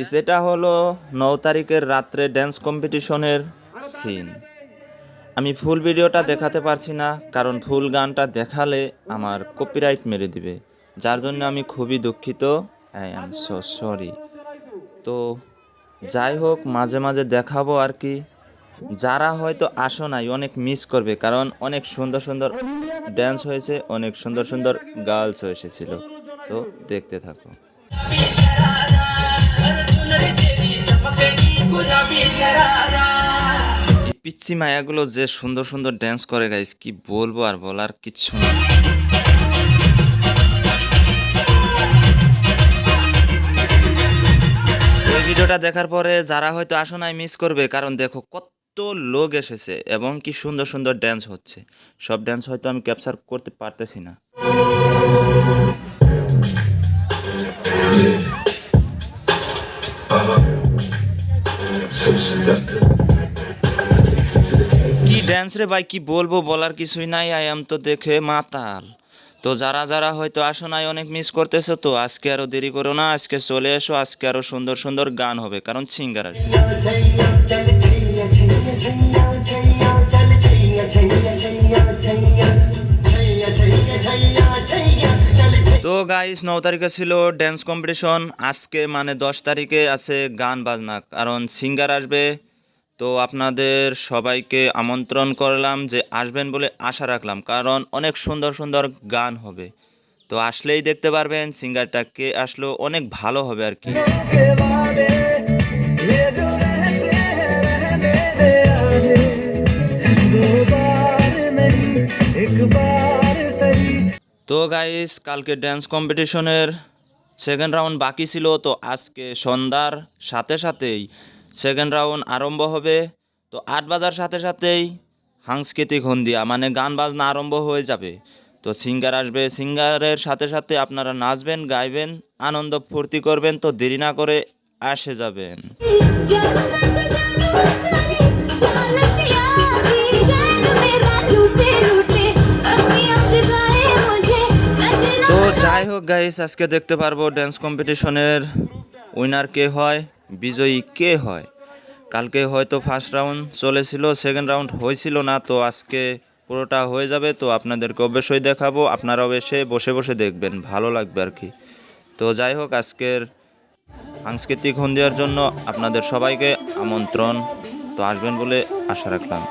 Guys, এটা হলো 9 তারিখের রাত্রে ড্যান্স কম্পিটিশনের সিন। আমি ফুল ভিডিওটা দেখাতে পারছি না, কারণ ফুল গানটা দেখালে আমার কপিরাইট মেরে দিবে, যার জন্য আমি খুবই দুঃখিত। I am so sorry. তো যাই হোক, মাঝে মাঝে দেখাবো আর কি। যারা হয়তো আসো নাই অনেক মিস করবে, কারণ অনেক সুন্দর সুন্দর ড্যান্স হয়েছে, অনেক সুন্দর সুন্দর গার্লস এসেছিল। তো দেখতে থাকো। এই পিচ্চি মায়াগুলো যে সুন্দর সুন্দর ড্যান্স করে গাইস, কি বলবো, আর বলার কিচ্ছু না। এই ভিডিওটা দেখার পরে যারা হয়তো আসো নাই মিস করবে, কারণ দেখো কত লোক এসেছে এবং কি সুন্দর সুন্দর ড্যান্স হচ্ছে। সব ড্যান্স হয়তো আমি ক্যাপচার করতে পারতেছি না। কি ড্যান্স রে ভাই, কি বলবো, বলার কিছুই নাই। আই এম তো দেখে মাতাল। তো যারা যারা হয়তো আসো নাই অনেক মিস করতেছো, তো আজকে আরো দেরি করো না, আজকে চলে এসো। আজকে আরো সুন্দর সুন্দর গান হবে, কারণ সিঙ্গার আসবে। তো গাইস, 9 তারিখে ছিল ড্যান্স কম্পিটিশন। আজকে মানে 10 তারিখে আছে গান বাজনা, কারণ সিঙ্গার আসবে। তো আপনাদের সবাইকে আমন্ত্রণ করলাম যে আসবেন বলে আশা রাখলাম, কারণ অনেক সুন্দর সুন্দর গান হবে। তো আসলেই দেখতে পারবেন সিঙ্গারটা কে আসলো, অনেক ভালো হবে আর কি। তো গাইস, কালকে ড্যান্স কম্পিটিশনের সেকেন্ড রাউন্ড বাকি ছিল, তো আজকে সন্ধ্যার সাথে সাথেই সেকেন্ড রাউন্ড আরম্ভ হবে। তো 8 বাজার সাথে সাথেই সাংস্কৃতিক সন্ধ্যা মানে গান বাজনা আরম্ভ হয়ে যাবে। তো সিঙ্গার আসবে, সিঙ্গারের সাথে সাথে আপনারা নাচবেন, গাইবেন, আনন্দ ফুর্তি করবেন। তো দেরি না করে আসে যাবেন। তো যাই হোক গাইস, আজকে দেখতে পারবো ড্যান্স কম্পিটিশনের উইনার কে হয়, বিজয়ী কে হয়। কালকে হয়তো ফার্স্ট রাউন্ড চলেছিল, সেকেন্ড রাউন্ড হয়েছিল না, তো আজকে পুরোটা হয়ে যাবে। তো আপনাদেরকে অবশ্যই দেখাবো, আপনারা অবশ্যই বসে বসে দেখবেন, ভালো লাগবে আর কি। তো যাই হোক, আজকের সাংস্কৃতিক সন্ধ্যার জন্য আপনাদের সবাইকে আমন্ত্রণ। তো আসবেন বলে আশা রাখলাম।